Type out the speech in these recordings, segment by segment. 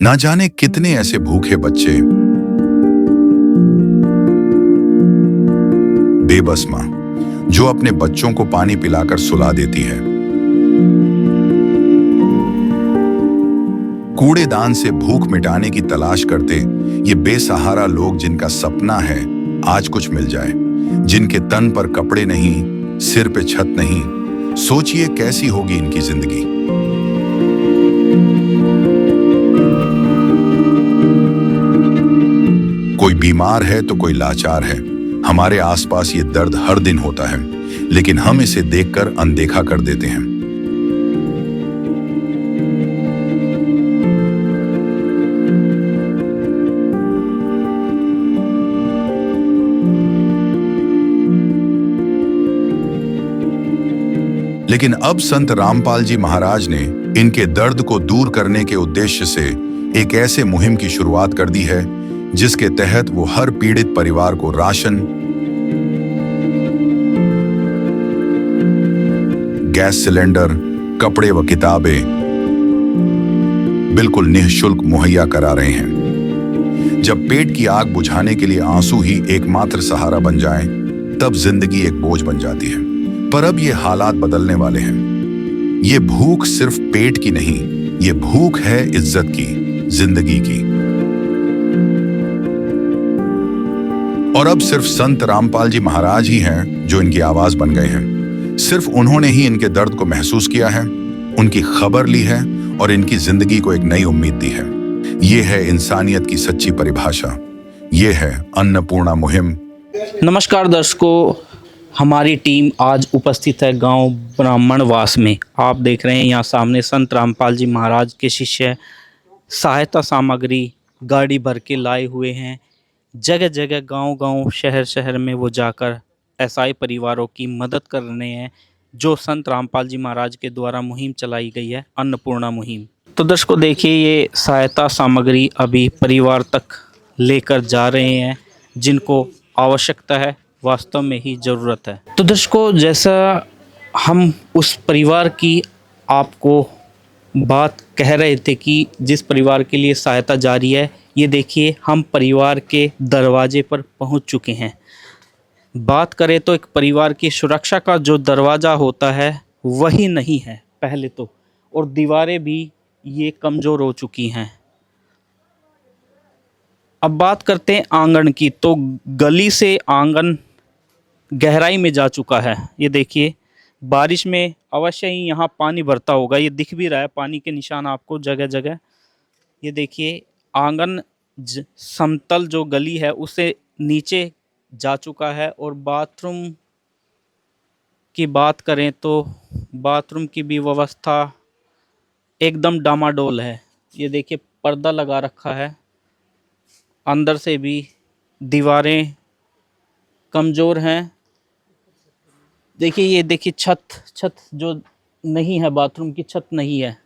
ना जाने कितने ऐसे भूखे बच्चे, बेबस मां जो अपने बच्चों को पानी पिलाकर सुला देती है। कूड़ेदान से भूख मिटाने की तलाश करते ये बेसहारा लोग जिनका सपना है आज कुछ मिल जाए, जिनके तन पर कपड़े नहीं, सिर पे छत नहीं। सोचिए कैसी होगी इनकी जिंदगी। कोई बीमार है तो कोई लाचार है। हमारे आसपास ये दर्द हर दिन होता है, लेकिन हम इसे देखकर अनदेखा कर देते हैं। लेकिन अब संत रामपाल जी महाराज ने इनके दर्द को दूर करने के उद्देश्य से एक ऐसे मुहिम की शुरुआत कर दी है जिसके तहत वो हर पीड़ित परिवार को राशन, गैस सिलेंडर, कपड़े व किताबें बिल्कुल निःशुल्क मुहैया करा रहे हैं। जब पेट की आग बुझाने के लिए आंसू ही एकमात्र सहारा बन जाएं, तब जिंदगी एक बोझ बन जाती है। पर अब ये हालात बदलने वाले हैं। ये भूख सिर्फ पेट की नहीं, ये भूख है इज्जत की, जिंदगी की। और अब सिर्फ संत रामपाल जी महाराज ही हैं जो इनकी आवाज बन गए हैं। सिर्फ उन्होंने ही इनके दर्द को महसूस किया है, उनकी खबर ली है और इनकी जिंदगी को एक नई उम्मीद दी है। ये है इंसानियत की सच्ची परिभाषा। ये है अन्नपूर्णा मुहिम। नमस्कार दर्शकों, हमारी टीम आज उपस्थित है गांव ब्राह्मणवास में। आप देख रहे हैं यहाँ सामने संत रामपाल जी महाराज के शिष्य सहायता सामग्री गाड़ी भर के लाए हुए हैं। जगह जगह गांव-गांव, शहर शहर में वो जाकर असहाय परिवारों की मदद कर रहे हैं, जो संत रामपाल जी महाराज के द्वारा मुहिम चलाई गई है, अन्नपूर्णा मुहिम। तो दर्शकों देखिए, ये सहायता सामग्री अभी परिवार तक लेकर जा रहे हैं जिनको आवश्यकता है, वास्तव में ही ज़रूरत है। तो दर्शकों, जैसा हम उस परिवार की आपको बात कह रहे थे कि जिस परिवार के लिए सहायता जारी है, ये देखिए हम परिवार के दरवाजे पर पहुंच चुके हैं। बात करें तो एक परिवार की सुरक्षा का जो दरवाज़ा होता है वही नहीं है पहले तो, और दीवारें भी ये कमज़ोर हो चुकी हैं। अब बात करते हैं आंगन की, तो गली से आंगन गहराई में जा चुका है। ये देखिए, बारिश में अवश्य ही यहाँ पानी भरता होगा, ये दिख भी रहा है, पानी के निशान आपको जगह जगह। ये देखिए, आंगन समतल जो गली है उससे नीचे जा चुका है। और बाथरूम की बात करें तो बाथरूम की भी व्यवस्था एकदम डामाडोल है। ये देखिए, पर्दा लगा रखा है, अंदर से भी दीवारें कमज़ोर हैं। देखिए, ये देखिए, छत जो नहीं है, बाथरूम की छत नहीं है,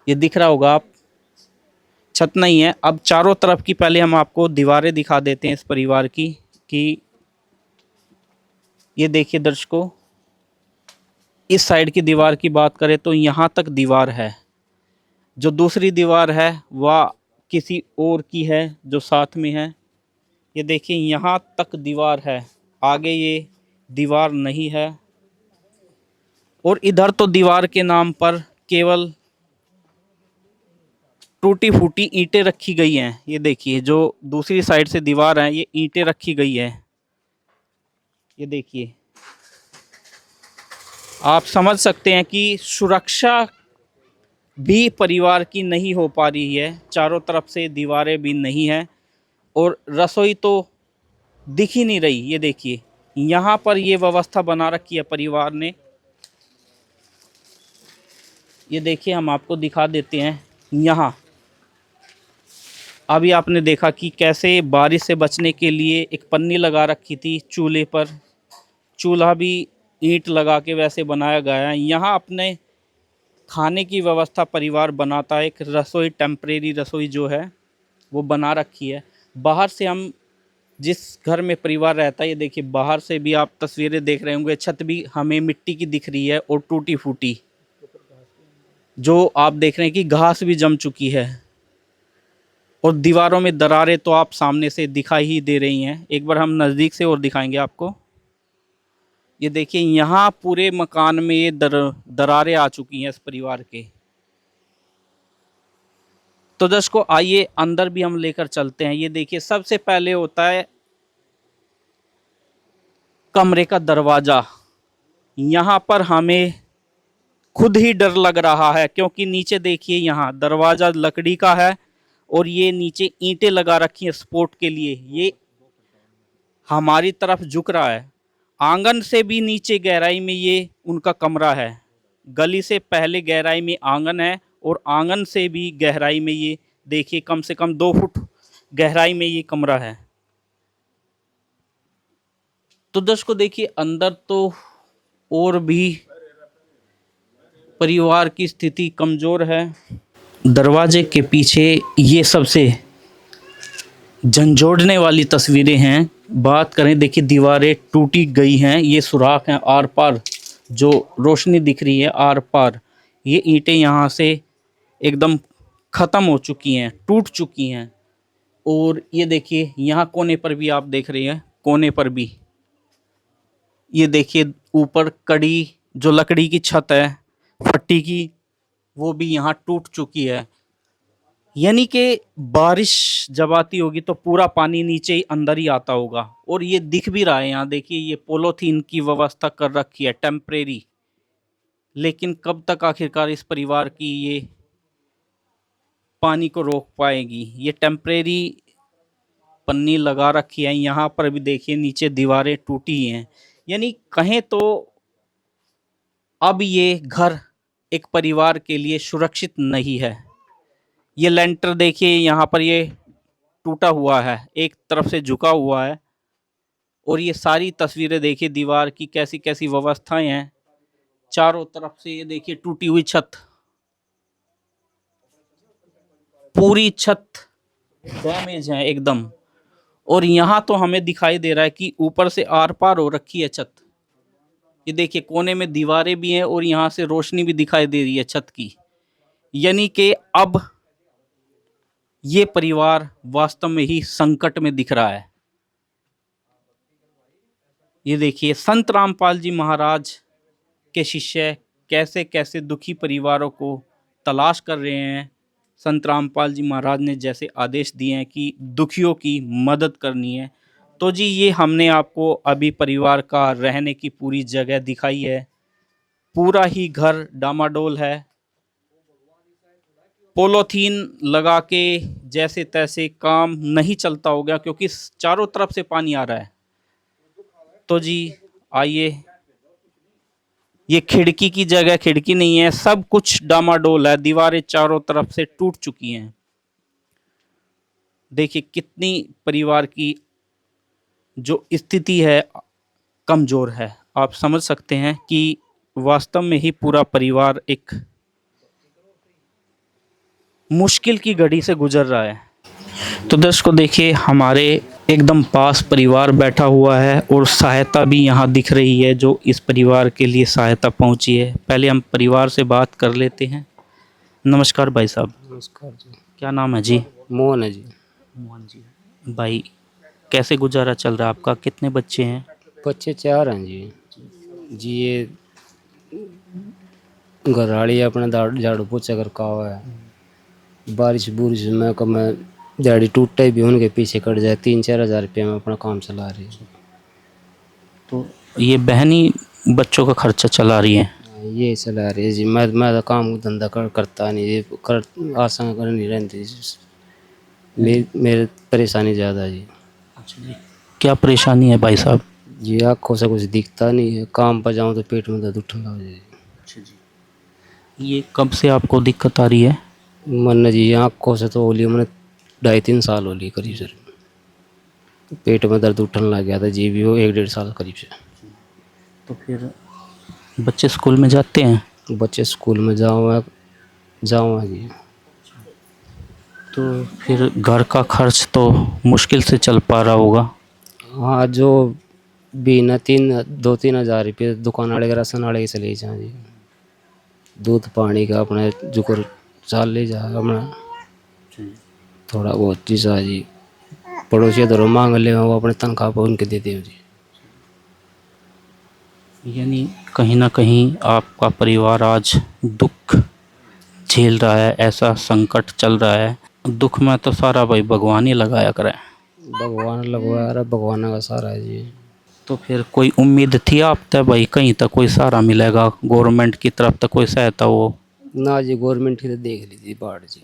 ये दिख रहा होगा आप, छत नहीं है। अब चारों तरफ की पहले हम आपको दीवारें दिखा देते हैं इस परिवार की, कि ये देखिए दर्शकों, इस साइड की दीवार की बात करें तो यहाँ तक दीवार है। जो दूसरी दीवार है वह किसी और की है जो साथ में है। ये देखिए, यहाँ तक दीवार है, आगे ये दीवार नहीं है। और इधर तो दीवार के नाम पर केवल टूटी फूटी ईंटें रखी गई हैं। ये देखिए, जो दूसरी साइड से दीवार है, ये ईंटें रखी गई है। ये देखिए, आप समझ सकते हैं कि सुरक्षा भी परिवार की नहीं हो पा रही है। चारों तरफ से दीवारें भी नहीं हैं और रसोई तो दिख ही नहीं रही। ये देखिए, यहाँ पर ये व्यवस्था बना रखी है परिवार ने। ये देखिए, हम आपको दिखा देते हैं। यहाँ अभी आपने देखा कि कैसे बारिश से बचने के लिए एक पन्नी लगा रखी थी चूल्हे पर। चूल्हा भी ईंट लगा के वैसे बनाया गया है। यहाँ अपने खाने की व्यवस्था परिवार बनाता है। एक रसोई, टेम्परेरी रसोई जो है वो बना रखी है। बाहर से हम जिस घर में परिवार रहता है, ये देखिए, बाहर से भी आप तस्वीरें देख रहे होंगे, छत भी हमें मिट्टी की दिख रही है और टूटी फूटी। जो आप देख रहे हैं कि घास भी जम चुकी है और दीवारों में दरारें तो आप सामने से दिखाई ही दे रही हैं। एक बार हम नज़दीक से और दिखाएंगे आपको। ये देखिए यहाँ पूरे मकान में ये दरारें आ चुकी हैं इस परिवार के। तो दर्शकों आइए अंदर भी हम लेकर चलते हैं। ये देखिए सबसे पहले होता है कमरे का दरवाज़ा। यहाँ पर हमें खुद ही डर लग रहा है क्योंकि नीचे देखिए यहाँ दरवाज़ा लकड़ी का है और ये नीचे ईंटें लगा रखी हैं सपोर्ट के लिए। ये हमारी तरफ झुक रहा है। आंगन से भी नीचे गहराई में ये उनका कमरा है। गली से पहले गहराई में आंगन है और आंगन से भी गहराई में ये देखिए कम से कम 2 फुट गहराई में ये कमरा है। तो दर्शकों देखिए अंदर तो और भी परिवार की स्थिति कमज़ोर है। दरवाजे के पीछे ये सबसे झंझोड़ने वाली तस्वीरें हैं। बात करें देखिए दीवारें टूटी गई हैं। ये सुराख हैं आर पार जो रोशनी दिख रही है आर पार। ये ईंटें यहाँ से एकदम ख़त्म हो चुकी हैं, टूट चुकी हैं। और ये देखिए यहाँ कोने पर भी आप देख रहे हैं, कोने पर भी ये देखिए ऊपर कड़ी जो लकड़ी की छत है फट्टी की वो भी यहाँ टूट चुकी है। यानी कि बारिश जब आती होगी तो पूरा पानी नीचे ही अंदर ही आता होगा। और ये दिख भी रहा है यहाँ देखिए ये पॉलीथीन की व्यवस्था कर रखी है टेम्परेरी। लेकिन कब तक आखिरकार इस परिवार की ये पानी को रोक पाएगी। ये टेम्परेरी पन्नी लगा रखी है। यहाँ पर भी देखिए नीचे दीवारें टूटी हैं। यानी कहें तो अब ये घर एक परिवार के लिए सुरक्षित नहीं है। ये लेंटर देखिए यहाँ पर ये टूटा हुआ है, एक तरफ से झुका हुआ है। और ये सारी तस्वीरें देखिए दीवार की कैसी कैसी व्यवस्थाएं हैं। चारों तरफ से ये देखिए टूटी हुई छत, पूरी छत डैमेज है एकदम। और यहाँ तो हमें दिखाई दे रहा है कि ऊपर से आर पार हो रखी है छत। ये देखिए कोने में दीवारें भी हैं और यहाँ से रोशनी भी दिखाई दे रही है छत की। यानी कि अब ये परिवार वास्तव में ही संकट में दिख रहा है। ये देखिए संत रामपाल जी महाराज के शिष्य कैसे कैसे दुखी परिवारों को तलाश कर रहे हैं। संत रामपाल जी महाराज ने जैसे आदेश दिए हैं कि दुखियों की मदद करनी है। तो जी ये हमने आपको अभी परिवार का रहने की पूरी जगह दिखाई है। पूरा ही घर डामाडोल है। पॉलीथीन लगा के जैसे तैसे काम नहीं चलता हो गया क्योंकि चारों तरफ से पानी आ रहा है। तो जी आइए, ये खिड़की की जगह खिड़की नहीं है, सब कुछ डामाडोल है। दीवारें चारों तरफ से टूट चुकी हैं। देखिए कितनी परिवार की जो स्थिति है कमज़ोर है। आप समझ सकते हैं कि वास्तव में ही पूरा परिवार एक मुश्किल की घड़ी से गुजर रहा है। तो दर्शकों देखिए हमारे एकदम पास परिवार बैठा हुआ है और सहायता भी यहाँ दिख रही है जो इस परिवार के लिए सहायता पहुँची है। पहले हम परिवार से बात कर लेते हैं। नमस्कार भाई साहब। नमस्कार जी। क्या नाम है जी? मोहन है जी। मोहन जी। भाई कैसे गुजारा चल रहा है आपका? कितने बच्चे हैं? बच्चे 4 हैं जी। जी ये घरवाली अपने झाड़ू पोछा कर का हुआ है। बारिश बुरिश में कब मैं दिहाड़ी टूटे भी उनके पीछे कट जाए 3-4 हज़ार रुपये में अपना काम चला रही है। तो ये बहन ही बच्चों का खर्चा चला रही है? ये चला रही है जी। मैं तो काम धंधा करता नहीं, ये कर आसान कर नहीं रहती। मेरे परेशानी ज़्यादा जी। अच्छा जी, क्या परेशानी है भाई साहब? जी आँखों से कुछ दिखता नहीं है, काम पर जाऊँ तो पेट में दर्द उठने लग जाए। अच्छा जी, ये कब से आपको दिक्कत आ रही है? मन जी आँखों से तो होली मैंने 2.5-3 साल होली करीब सर। पेट में दर्द उठने लग गया था जी, भी वो 1-1.5 साल करीब से। तो फिर बच्चे स्कूल में जाते हैं? बच्चे स्कूल में जाऊँ जी। तो फिर घर का खर्च तो मुश्किल से चल पा रहा होगा? हाँ जो भी ना 2-3 हज़ार रुपये दुकान वाले के राशन वाले के चले जाए जी। दूध पानी का अपने जुकर चाल ले जा अपना थोड़ा बहुत चीज़ आ जी पड़ोसी धरो मांग ले वो अपने तनख्वाह पर उनके देते हो जी। यानी कहीं ना कहीं आपका परिवार आज दुख झेल रहा है, ऐसा संकट चल रहा है। दुख में तो सारा भाई भगवान ही लगाया करे। भगवान लगवाया रहा, भगवान का सहारा है जी। तो फिर कोई उम्मीद थी आप तक भाई कहीं तक कोई सहारा मिलेगा, गवर्नमेंट की तरफ तक कोई सहायता हो? ना जी गवर्नमेंट की तो देख ली थी बाढ़ जी।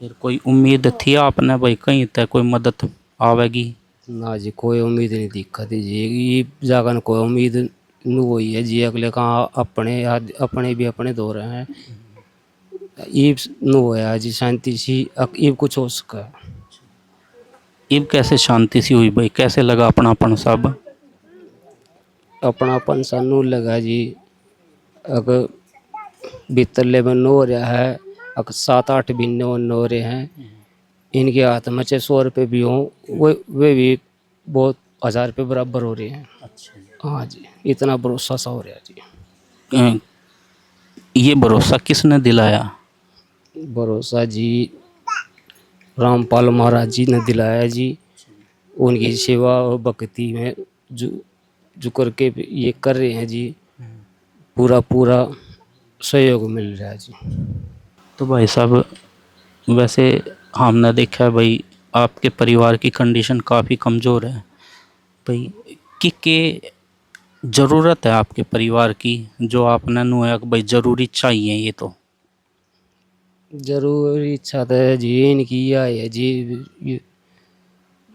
फिर कोई उम्मीद थी आपने भाई कहीं तक कोई मदद आवेगी? ना जी कोई उम्मीद नहीं दिखा थी जी, ये जागन कोई उम्मीद नहीं हुई है जी। अगले कहाँ अपने अपने भी अपने दो रहे हैं, ये न होया जी शांति सी ये कुछ हो सका। अब कैसे शांति सी हुई भाई, कैसे लगा अपनापन सब? अपनापन सानू लगा जी। अगर भीतर लेवन न हो रहा है, अगर 7-8 भी न हो रहे हैं, इनके हाथ में चाहे 100 रुपये भी हों वे भी बहुत 1000 रुपये बराबर हो रहे हैं। अच्छा। हाँ जी, इतना भरोसा सा हो रहा है जी। ये भरोसा किसने दिलाया? भरोसा जी रामपाल महाराज जी ने दिलाया जी। उनकी सेवा और भक्ति में जो जो करके ये कर रहे हैं जी, पूरा पूरा सहयोग मिल रहा है जी। तो भाई साहब, वैसे हमने देखा है भाई आपके परिवार की कंडीशन काफ़ी कमज़ोर है भाई। कि ज़रूरत है आपके परिवार की जो आपने नु है कि भाई ज़रूरी चाहिए ये तो? जरूरी इच्छा तो है जी इनकी यह है जी, ये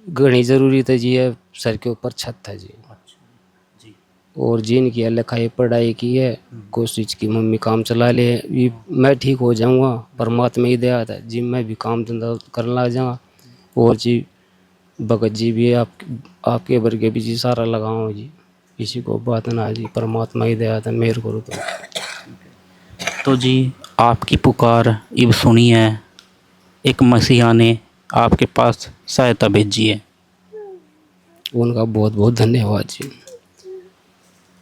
घनी जरूरी तो जी है सर के ऊपर छत है जी। और जिनकी है लिखाई पढ़ाई की है, कोशिश की मम्मी काम चला ले, ये मैं ठीक हो जाऊंगा परमात्मा ही दया था जी, मैं भी काम धंधा करने लग जाऊँगा। और जी भगत जी भी आपके वर्गे भी जी सारा लगाऊँ जी, किसी को बात ना जी, परमात्मा ही दया था मेरे को तो जी आपकी पुकार इब सुनी है, एक मसीहा ने आपके पास सहायता भेजी है। उनका बहुत बहुत धन्यवाद जी।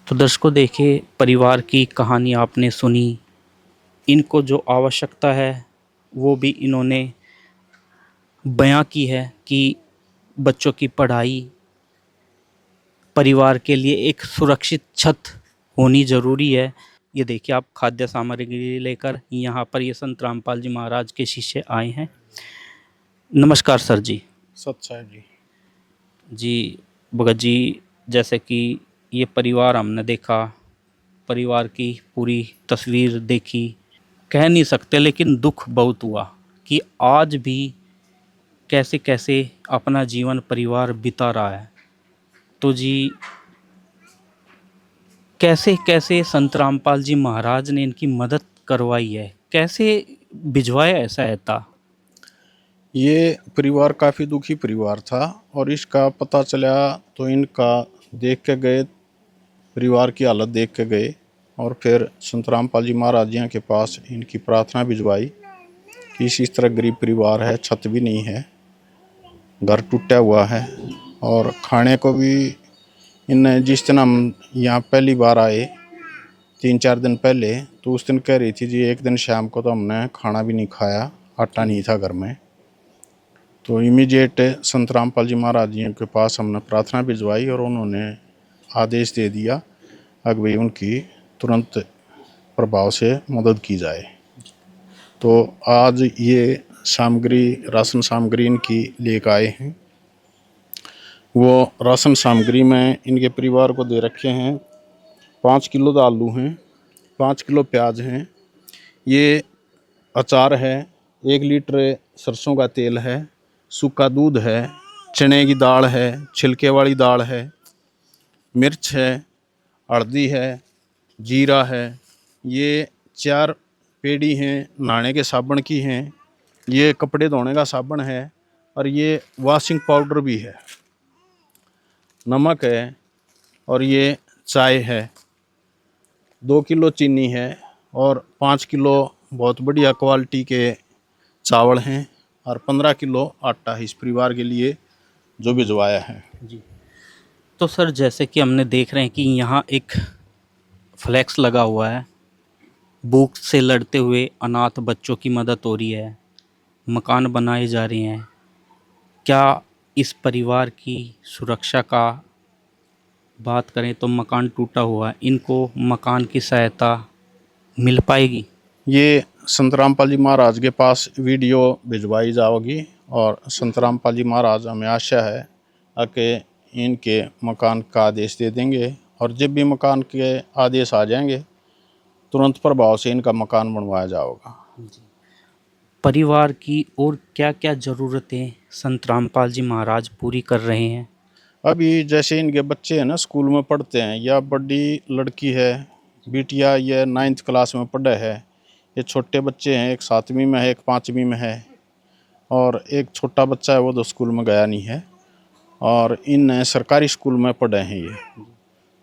तो दर्शकों देखिए, परिवार की कहानी आपने सुनी। इनको जो आवश्यकता है वो भी इन्होंने बयां की है कि बच्चों की पढ़ाई, परिवार के लिए एक सुरक्षित छत होनी ज़रूरी है। ये देखिए आप खाद्य सामग्री लेकर यहाँ पर ये संत रामपाल जी महाराज के शिष्य आए हैं। नमस्कार सर जी। सच्चा है जी। जी भगत जी, जैसे कि ये परिवार हमने देखा, परिवार की पूरी तस्वीर देखी, कह नहीं सकते लेकिन दुख बहुत हुआ कि आज भी कैसे कैसे अपना जीवन परिवार बिता रहा है। तो जी कैसे कैसे संत रामपाल जी महाराज ने इनकी मदद करवाई है, कैसे भिजवाया है सहायता? ये परिवार काफ़ी दुखी परिवार था और इसका पता चला तो इनका देख के गए, परिवार की हालत देख के गए और फिर संत रामपाल जी महाराज जी के पास इनकी प्रार्थना भिजवाई कि इस तरह गरीब परिवार है, छत भी नहीं है, घर टूटा हुआ है और खाने को भी इन जिस दिन हम यहाँ पहली बार आए 3-4 दिन पहले, तो उस दिन कह रही थी जी एक दिन शाम को तो हमने खाना भी नहीं खाया, आटा नहीं था घर में। तो इमीडिएट संत रामपाल जी महाराज जी के पास हमने प्रार्थना भिजवाई और उन्होंने आदेश दे दिया कि भाई उनकी तुरंत प्रभाव से मदद की जाए। तो आज ये सामग्री, राशन सामग्री इनकी लेकर आए हैं। वो राशन सामग्री में इनके परिवार को दे रखे हैं 5 किलो तो आलू हैं, 5 किलो प्याज हैं, ये अचार है, 1 लीटर सरसों का तेल है, सूखा दूध है, चने की दाल है, छिलके वाली दाल है, मिर्च है, हल्दी है, जीरा है, ये 4 पेड़ी हैं नहाने के साबुन की हैं, ये कपड़े धोने का साबुन है और ये वॉशिंग पाउडर भी है, नमक है और ये चाय है, 2 किलो चीनी है और 5 किलो बहुत बढ़िया क्वालिटी के चावल हैं और 15 किलो आटा है इस परिवार के लिए जो भिजवाया है। जी। तो सर जैसे कि हमने देख रहे हैं कि यहाँ एक फ्लैक्स लगा हुआ है, भूख से लड़ते हुए अनाथ बच्चों की मदद हो रही है, मकान बनाए जा रहे हैं। क्या इस परिवार की सुरक्षा का बात करें तो मकान टूटा हुआ है, इनको मकान की सहायता मिल पाएगी? ये संत रामपाल जी महाराज के पास वीडियो भिजवाई जाओगी और संत रामपाल जी महाराज हमें आशा है कि इनके मकान का आदेश दे देंगे और जब भी मकान के आदेश आ जाएंगे तुरंत प्रभाव से इनका मकान बनवाया जाएगा। परिवार की और क्या क्या ज़रूरतें संत रामपाल जी महाराज पूरी कर रहे हैं? अभी जैसे इनके बच्चे हैं ना, स्कूल में पढ़ते हैं, या बड़ी लड़की है बिटिया, ये 9th क्लास में पढ़े है। ये छोटे बच्चे हैं, एक 7वीं में है, एक 5वीं में है और एक छोटा बच्चा है वो तो स्कूल में गया नहीं है और इन सरकारी स्कूल में पढ़े हैं ये।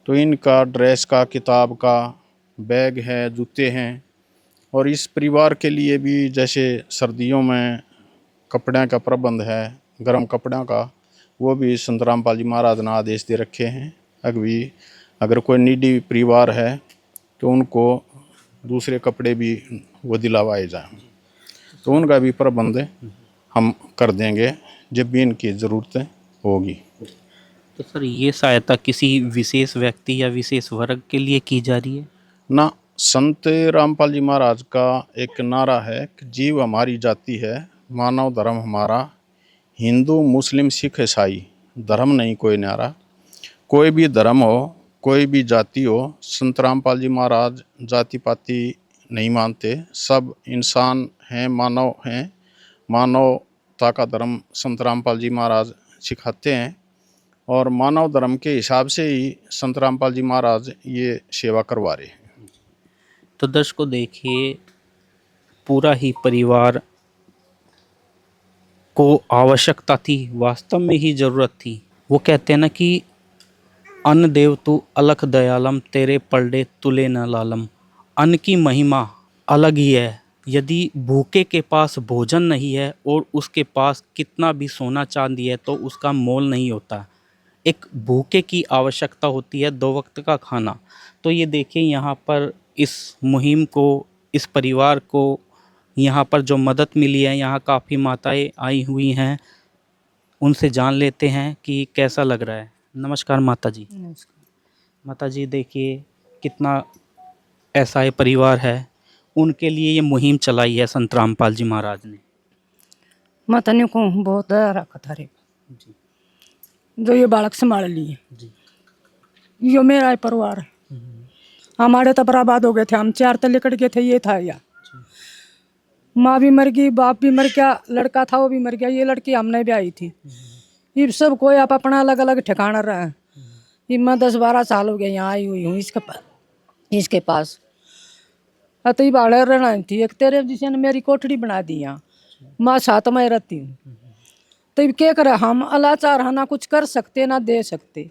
तो इनका ड्रेस का, किताब का, बैग है, जूते हैं और इस परिवार के लिए भी जैसे सर्दियों में कपड़े का प्रबंध है, गर्म कपड़ों का, वो भी संत रामपाल जी महाराज ने आदेश दे रखे हैं। अगर कोई नीडी परिवार है तो उनको दूसरे कपड़े भी वो दिलवाए जाएं, तो उनका भी प्रबंध हम कर देंगे जब भी इनकी ज़रूरतें होगी। तो सर, ये सहायता किसी विशेष व्यक्ति या विशेष वर्ग के लिए की जा रही है? ना, संत रामपाल जी महाराज का एक नारा है कि जीव हमारी जाति है, मानव धर्म हमारा, हिंदू मुस्लिम सिख ईसाई, धर्म नहीं कोई न्यारा। कोई भी धर्म हो, कोई भी जाति हो, संत रामपाल जी महाराज जाति पाति नहीं मानते, सब इंसान हैं, मानव हैं। मानवता का धर्म संत रामपाल जी महाराज सिखाते हैं और मानव धर्म के हिसाब से ही संत रामपाल जी महाराज ये सेवा करवा रहे हैं। तो दर्शकों देखिए, पूरा ही परिवार को आवश्यकता थी, वास्तव में ही ज़रूरत थी। वो कहते हैं ना कि अन्न देव तू अलख दयालम, तेरे पलड़े तुले न लालम। अन्न की महिमा अलग ही है। यदि भूखे के पास भोजन नहीं है और उसके पास कितना भी सोना चांदी है तो उसका मोल नहीं होता। एक भूखे की आवश्यकता होती है 2 वक्त का खाना। तो ये देखिए, यहाँ पर इस मुहिम को, इस परिवार को यहाँ पर जो मदद मिली है, यहाँ काफ़ी माताएं आई हुई हैं, उनसे जान लेते हैं कि कैसा लग रहा है। नमस्कार माता जी। माता जी देखिए, कितना ऐसा ये परिवार है, उनके लिए ये मुहिम चलाई है संत रामपाल जी महाराज ने। माता को बहुत दया रखा था रे, जो ये बालक संभाल लिए। यो मेरा ही परिवार है। हमारे तो बर्बाद हो गए थे, हम 4 तले कट गए थे। ये था या माँ भी मर गई, बाप भी मर गया, लड़का था वो भी मर गया, ये लड़की हमने भी आई थी। ये सब कोई आप अपना अलग अलग ठिकाना रहा है। ये मैं 10-12 साल हो गए यहाँ आई हुई हूँ इसके पास। अतई बाड़े रहना थी। एक तेरे जिसे ने मेरी कोठड़ी बना दी यहाँ, माँ साथ में रहती हूँ। तो क्या करे, हम अलाचार है, ना कुछ कर सकते ना दे सकते।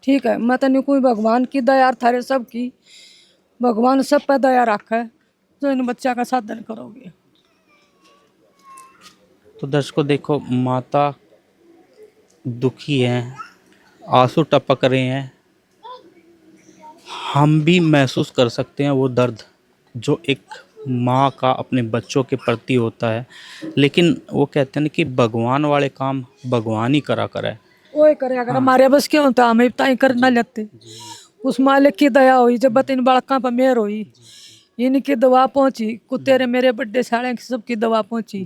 ठीक है, मैं तो नहीं कोई भगवान की दया थारे सब की, भगवान सब पे दया रखे तो इन बच्चा का साधन करोगे। तो दर्शकों देखो, माता दुखी हैं, आंसू टपक रहे हैं। हम भी महसूस कर सकते हैं वो दर्द जो एक माँ का अपने बच्चों के प्रति होता है। लेकिन वो कहते हैं ना कि भगवान वाले काम भगवान ही करा करे। वो करे, अगर हमारे बस के होता हमें ताई कर ना लेते। उस मालिक की दया हुई, जब इन बालका पर मेहर हुई, इनकी दवा पहुंची, कुत्ते मेरे बड्डे साले की सबकी दवा पहुंची।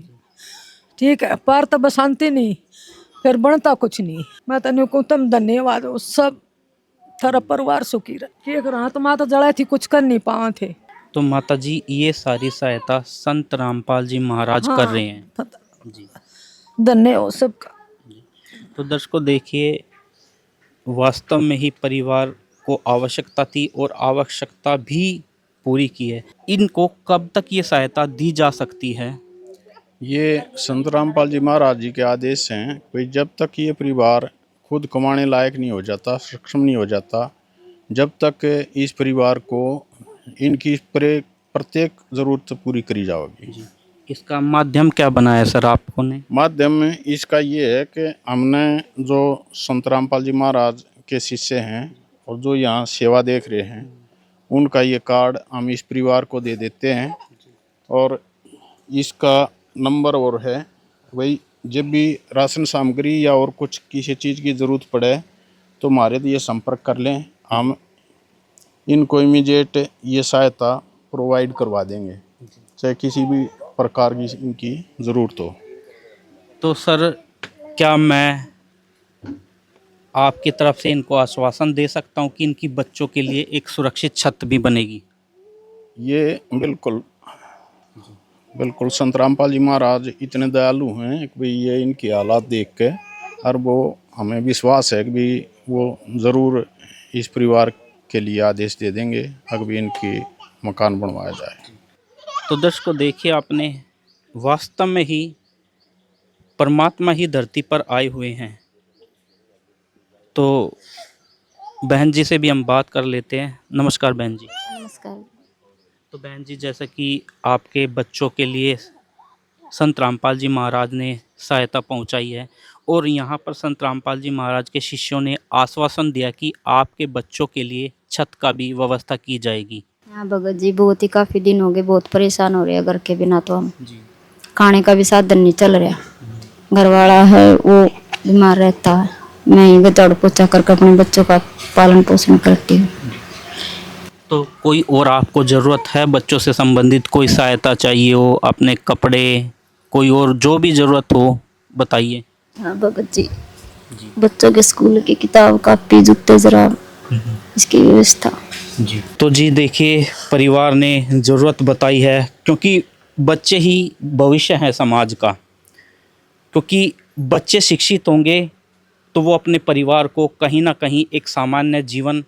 ठीक है, पर तो बसंती नहीं, फिर बनता कुछ नहीं। मैं तने को तुम धन्यवाद हो, सब थारा परिवार सुखी रहे। एक रात माँ तो जड़ा थी, कुछ कर नहीं पाए थे। तो माता जी, ये सारी सहायता संत रामपाल जी महाराज कर रहे हैं जी। धन्य हो सबका। तो दर्शकों देखिए, वास्तव में ही परिवार को आवश्यकता थी और आवश्यकता भी पूरी की है। इनको कब तक ये सहायता दी जा सकती है? ये संत रामपाल जी महाराज जी के आदेश हैं, कोई जब तक ये परिवार खुद कमाने लायक नहीं हो जाता, सक्षम नहीं हो जाता, जब तक इस परिवार को इनकी प्रत्येक ज़रूरत पूरी करी जाएगी। इसका माध्यम क्या बनाया सर आपको ने? माध्यम इसका ये है कि हमने जो संत रामपाल जी महाराज के शिष्य हैं और जो यहाँ सेवा देख रहे हैं, उनका ये कार्ड हम इस परिवार को दे देते हैं। और इसका नंबर और है, भाई जब भी राशन सामग्री या और कुछ किसी चीज़ की ज़रूरत पड़े तो हमारे लिए संपर्क कर लें, हम इनको इमीडिएट ये सहायता प्रोवाइड करवा देंगे, चाहे किसी भी प्रकार की इनकी ज़रूरत हो। तो सर, क्या मैं आपकी तरफ से इनको आश्वासन दे सकता हूं कि इनकी बच्चों के लिए एक सुरक्षित छत भी बनेगी? ये बिल्कुल बिल्कुल संत रामपाल जी महाराज इतने दयालु हैं कि भाई ये इनकी हालात देख के और वो हमें विश्वास है कि भी वो ज़रूर इस परिवार के लिए आदेश दे देंगे अगर भी इनकी मकान बनवाया जाए। तो दर्शकों, देखिए आपने, वास्तव में ही परमात्मा ही धरती पर आए हुए हैं। तो बहन जी से भी हम बात कर लेते हैं। नमस्कार बहन जी। नमस्कार। तो बहन जी, जैसा कि आपके बच्चों के लिए संत रामपाल जी महाराज ने सहायता पहुंचाई है और यहाँ पर संत रामपाल जी महाराज के शिष्यों ने आश्वासन दिया कि आपके बच्चों के लिए छत का भी व्यवस्था की जाएगी। हाँ भगत जी, बहुत ही काफ़ी दिन हो गए, बहुत परेशान हो रहे हैं घर के बिना। तो हम जी। खाने का भी साधन नहीं चल रहा, घर वाला है वो बीमार रहता है, मैं ही दौड़ पोछा करके अपने बच्चों का पालन पोषण करती हूँ। तो कोई और आपको ज़रूरत है, बच्चों से संबंधित कोई सहायता चाहिए हो, अपने कपड़े, कोई और जो भी ज़रूरत हो बताइए। हाँ भगत जी, बच्चों के स्कूल की किताब कापी जूते जुराब इसकी व्यवस्था। जी। तो जी देखिए, परिवार ने ज़रूरत बताई है क्योंकि बच्चे ही भविष्य हैं समाज का। क्योंकि बच्चे शिक्षित होंगे तो वो अपने परिवार को कहीं ना कहीं एक सामान्य जीवन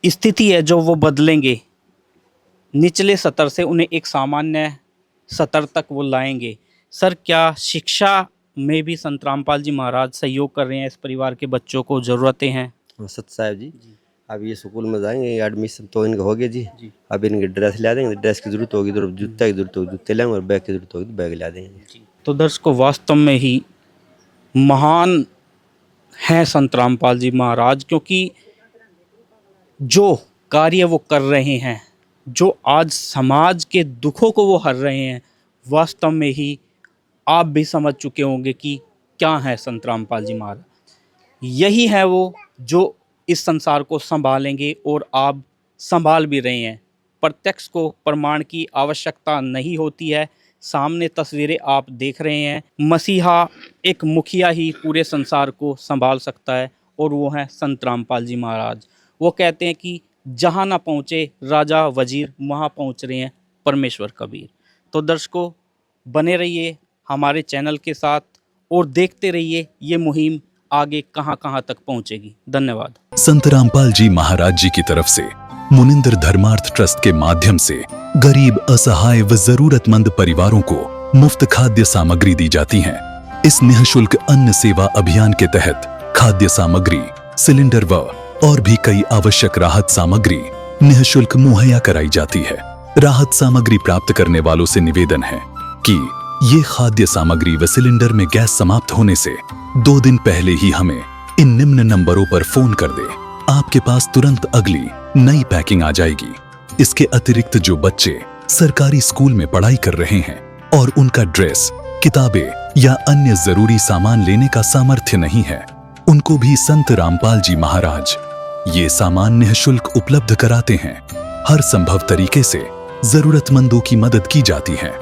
स्थिति है जो वो बदलेंगे, निचले स्तर से उन्हें एक सामान्य स्तर तक वो लाएंगे। सर, क्या शिक्षा में भी संत रामपाल जी महाराज सहयोग कर रहे हैं? इस परिवार के बच्चों को ज़रूरतें हैं? सत साहब जी, अब ये स्कूल में जाएंगे, एडमिशन तो इनका हो गया जी। अब इनकी ड्रेस ला देंगे, ड्रेस की जरूरत होगी तो जूता की जरूरत होगी जूते लेंगे, और बैग की जरूरत होगी तो बैग ला देंगे। तो दर्शकों, वास्तव में ही महान हैं संत रामपाल जी महाराज, क्योंकि जो कार्य वो कर रहे हैं, जो आज समाज के दुखों को वो हर रहे हैं, वास्तव में ही आप भी समझ चुके होंगे कि क्या है संत रामपाल जी महाराज। यही है वो जो इस संसार को संभालेंगे और आप संभाल भी रहे हैं। प्रत्यक्ष को प्रमाण की आवश्यकता नहीं होती है, सामने तस्वीरें आप देख रहे हैं। मसीहा एक मुखिया ही पूरे संसार को संभाल सकता है और वो है संत रामपाल जी महाराज। वो कहते हैं कि जहाँ ना पहुँचे राजा वजीर, वहाँ पहुँच रहे हैं परमेश्वर कबीर। तो दर्शकों, बने रहिए हमारे चैनल के साथ और देखते रहिए ये मुहिम आगे कहां कहां तक पहुंचेगी। धन्यवाद। संत रामपाल जी महाराज जी की तरफ से मुनिंदर धर्मार्थ ट्रस्ट के माध्यम से गरीब, असहाय व जरूरतमंद परिवारों को मुफ्त खाद्य सामग्री दी जाती है। इस निःशुल्क अन्न सेवा अभियान के तहत खाद्य सामग्री, सिलेंडर व और भी कई आवश्यक राहत सामग्री निःशुल्क मुहैया कराई जाती है। राहत सामग्री प्राप्त करने वालों से निवेदन है कि ये खाद्य सामग्री व सिलेंडर में गैस समाप्त होने से 2 दिन पहले ही हमें इन निम्न नंबरों पर फोन कर दे। आपके पास तुरंत अगली नई पैकिंग आ जाएगी। इसके अतिरिक्त जो बच्चे सरकारी स्कूल में पढ़ाई कर रहे हैं और उनका ड्रेस, किताबें या अन्य जरूरी सामान लेने का सामर्थ्य नहीं है, उनको भी संत रामपाल जी महाराज ये सामान निःशुल्क उपलब्ध कराते हैं। हर संभव तरीके से जरूरतमंदों की मदद की जाती है।